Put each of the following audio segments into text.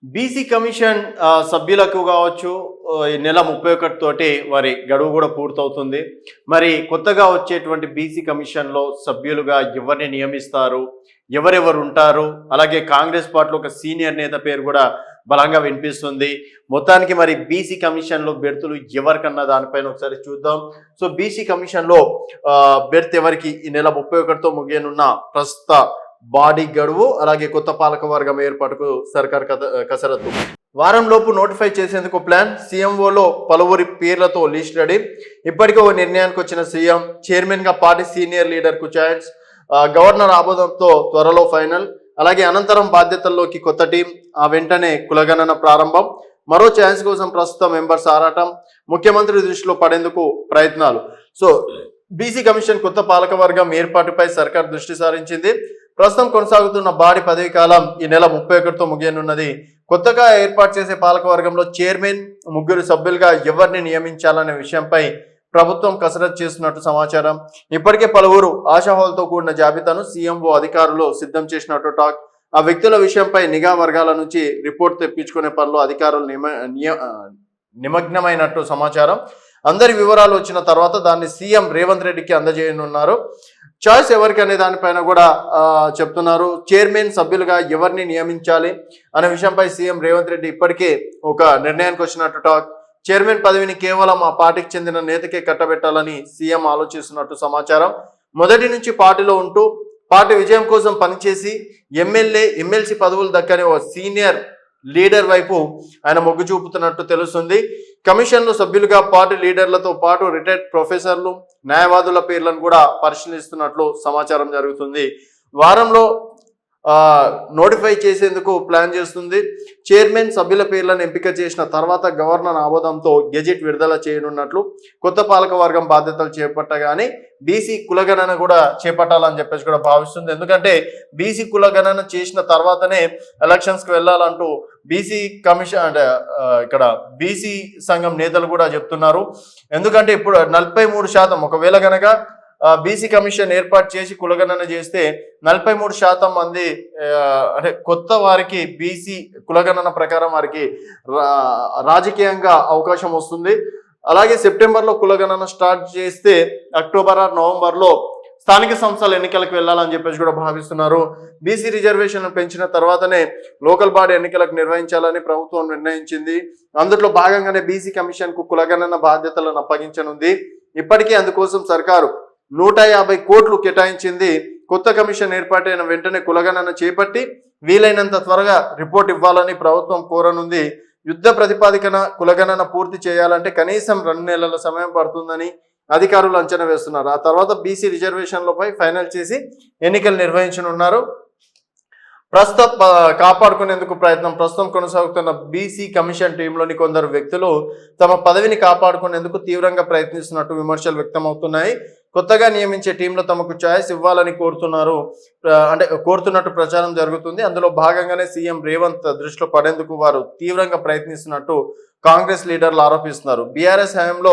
BC commission సభ్యులకు కావచ్చు ఈ నెల 31 తోటి వారి గడువు కూడా పూర్తవుతుంది. మరి కొత్తగా వచ్చేటువంటి బీసీ కమిషన్‌లో సభ్యులుగా ఎవరిని నియమిస్తారు? ఎవరెవరు ఉంటారు? అలాగే కాంగ్రెస్ పార్టీలో ఒక సీనియర్ నేత పేరు కూడా బలంగా వినిపిస్తుంది. మొత్తానికి మరి బీసీ కమిషన్‌లో బెర్తులు ఎవరికన్న దానిపైన ఒకసారి చూద్దాం. సో బీసీ కమిషన్‌లో బెర్త్ ఎవరికి ఈ నెల 31తో ముగియనున్న ప్రస్తుత బాడీ గడువు అలాగే కొత్త పాలక వర్గం ఏర్పాటుకు సర్కార్ కసరత్తు వారంలోపు నోటిఫై చేసేందుకు ప్లాన్. సీఎంఓలో పలువురి పేర్లతో లిస్ట్ రెడీ. ఇప్పటికే ఓ నిర్ణయానికి వచ్చిన సీఎం. చైర్మన్ గా పార్టీ సీనియర్ లీడర్ కు ఛాన్స్. గవర్నర్ ఆమోదంతో త్వరలో ఫైనల్. అలాగే అనంతరం బాధ్యతల్లోకి కొత్త టీం. ఆ వెంటనే కులగణన ప్రారంభం. మరో ఛాన్స్ కోసం ప్రస్తుతం మెంబర్స్ ఆరాటం. ముఖ్యమంత్రి దృష్టిలో పడేందుకు ప్రయత్నాలు. సో బీసీ కమిషన్ కొత్త పాలక వర్గం ఏర్పాటుపై సర్కార్ దృష్టి సారించింది. ప్రస్తుతం కొనసాగుతున్న బాడీ పదవి కాలం ఈ నెల 31తో ముగియనున్నది. కొత్తగా ఏర్పాటు చేసే పాలక వర్గంలో చైర్మన్, ముగ్గురు సభ్యులుగా ఎవరిని నియమించాలనే విషయంపై ప్రభుత్వం కసరత్తు చేస్తున్నట్టు సమాచారం. ఇప్పటికే పలువురు ఆశావాలతో కూడిన జాబితాను సీఎంఓ అధికారులు సిద్ధం చేసినట్టు టాక్. ఆ వ్యక్తుల విషయంపై నిఘా వర్గాల నుంచి రిపోర్ట్ తెప్పించుకునే పనిలో అధికారులు నిమగ్నమైనట్టు సమాచారం. అందరి వివరాలు వచ్చిన తర్వాత దాన్ని సీఎం రేవంత్ రెడ్డికి అందజేయనున్నారు. చాయిస్ ఎవరికి అనే దానిపైన కూడా చెప్తున్నారు. చైర్మన్ సభ్యులుగా ఎవరిని నియమించాలి అనే విషయంపై సీఎం రేవంత్ రెడ్డి ఇప్పటికే ఒక నిర్ణయానికి వచ్చినట్టు టాక్. చైర్మన్ పదవిని కేవలం ఆ పార్టీకి చెందిన నేతకే కట్టబెట్టాలని సీఎం ఆలోచిస్తున్నట్టు సమాచారం. మొదటి నుంచి పార్టీలో ఉంటూ పార్టీ విజయం కోసం పనిచేసి ఎమ్మెల్సీ పదవులు దక్కని ఓ సీనియర్ లీడర్ వైపు ఆయన మొగ్గు చూపుతున్నట్టు తెలుస్తుంది. కమిషన్లో సభ్యులుగా పార్టీ లీడర్లతో పాటు రిటైర్డ్ ప్రొఫెసర్లు, న్యాయవాదుల పేర్లను కూడా పరిశీలిస్తున్నట్లు సమాచారం జరుగుతుంది. వారంలో నోటిఫై చేసేందుకు ప్లాన్ చేస్తుంది. చైర్మన్, సభ్యుల పేర్లను ఎంపిక చేసిన తర్వాత గవర్నర్ ఆమోదంతో గెజెట్ విడుదల చేయనున్నట్లు కొత్త పాలక వర్గం బాధ్యతలు చేపట్టగానే బీసీ కులగణన కూడా చేపట్టాలని చెప్పేసి కూడా భావిస్తుంది. ఎందుకంటే బీసీ కులగణన చేసిన తర్వాతనే ఎలక్షన్స్కి వెళ్ళాలంటూ బీసీ కమిషన్ అంటే ఇక్కడ బీసీ సంఘం నేతలు కూడా చెప్తున్నారు. ఎందుకంటే ఇప్పుడు 43% ఒకవేళ గనక బీసీ కమిషన్ ఏర్పాటు చేసి కులగణన చేస్తే 43% మంది అంటే కొత్త వారికి బీసీ కులగణన ప్రకారం వారికి రాజకీయంగా అవకాశం వస్తుంది. అలాగే సెప్టెంబర్లో కులగణన స్టార్ట్ చేస్తే అక్టోబర్ ఆర్ నవంబర్లో స్థానిక సంస్థల ఎన్నికలకు వెళ్ళాలని చెప్పేసి కూడా భావిస్తున్నారు. బీసీ రిజర్వేషన్లు పెంచిన తర్వాతనే లోకల్ బాడీ ఎన్నికలకు నిర్వహించాలని ప్రభుత్వం నిర్ణయించింది. అందులో భాగంగానే బీసీ కమిషన్ కు కులగణన బాధ్యతలను అప్పగించనుంది. ఇప్పటికీ అందుకోసం సర్కారు 150 కోట్లు కేటాయించింది. కొత్త కమిషన్ ఏర్పాటైన వెంటనే కులగణన చేపట్టి వీలైనంత త్వరగా రిపోర్ట్ ఇవ్వాలని ప్రభుత్వం కోరనుంది. యుద్ధ ప్రతిపాదికన కులగణన పూర్తి చేయాలంటే కనీసం 2 నెలల సమయం పడుతుందని అధికారులు అంచనా వేస్తున్నారు. ఆ తర్వాత బీసీ రిజర్వేషన్లపై ఫైనల్ చేసి ఎన్నికలు నిర్వహించనున్నారు. ప్రస్తుతం కాపాడుకునేందుకు ప్రస్తుతం కొనసాగుతున్న బీసీ కమిషన్ టీంలోని కొందరు వ్యక్తులు తమ పదవిని కాపాడుకునేందుకు తీవ్రంగా ప్రయత్నిస్తున్నట్టు విమర్శలు వ్యక్తమవుతున్నాయి. కొత్తగా నియమించే టీంలో తమకు ఛాయిస్ ఇవ్వాలని కోరుతున్నట్టు ప్రచారం జరుగుతుంది. అందులో భాగంగానే సీఎం రేవంత్ దృష్టిలో పడేందుకు వారు తీవ్రంగా ప్రయత్నిస్తున్నట్టు కాంగ్రెస్ లీడర్లు ఆరోపిస్తున్నారు. బీఆర్ఎస్ హయాంలో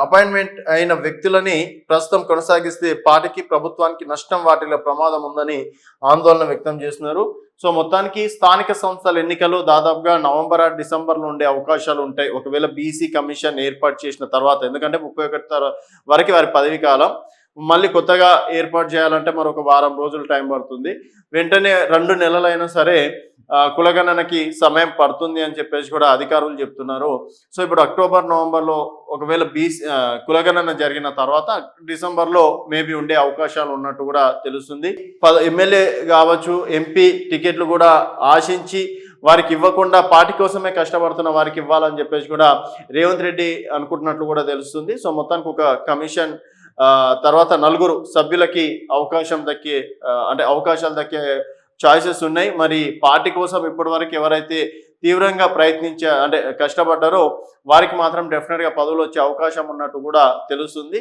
అపాయింట్మెంట్ అయిన వ్యక్తులని ప్రస్తుతం కొనసాగిస్తే పార్టీకి, ప్రభుత్వానికి నష్టం వాటిల్ల ప్రమాదం ఉందని ఆందోళన వ్యక్తం చేస్తున్నారు. సో మొత్తానికి స్థానిక సంస్థల ఎన్నికలు దాదాపుగా నవంబర్ ఆర్ డిసెంబర్లో ఉండే అవకాశాలు ఉంటాయి ఒకవేళ బీసీ కమిషన్ ఏర్పాటు చేసిన తర్వాత. ఎందుకంటే 31 వరకు వారి పదవి కాలం. మళ్ళీ కొత్తగా ఏర్పాటు చేయాలంటే మరొక వారం రోజులు టైం పడుతుంది. వెంటనే 2 నెలలైనా సరే కులగణనకి సమయం పడుతుంది అని చెప్పేసి కూడా అధికారులు చెప్తున్నారు. సో ఇప్పుడు అక్టోబర్, నవంబర్లో ఒకవేళ కులగణన జరిగిన తర్వాత డిసెంబర్లో మేబీ ఉండే అవకాశాలు ఉన్నట్టు కూడా తెలుస్తుంది. ఎమ్మెల్యే కావచ్చు, ఎంపీ టికెట్లు కూడా ఆశించి వారికి ఇవ్వకుండా పార్టీ కోసమే కష్టపడుతున్న వారికి ఇవ్వాలని చెప్పేసి కూడా రేవంత్ రెడ్డి అనుకుంటున్నట్లు కూడా తెలుస్తుంది. సో మొత్తానికి ఒక కమిషన్ తర్వాత 4 సభ్యులకి అవకాశాలు దక్కే చాయిసెస్ ఉన్నాయి. మరి పార్టీ కోసం ఇప్పటి వరకు ఎవరైతే తీవ్రంగా కష్టపడ్డారో వారికి మాత్రం డెఫినెట్గా పదవులు వచ్చే అవకాశం ఉన్నట్టు కూడా తెలుస్తుంది.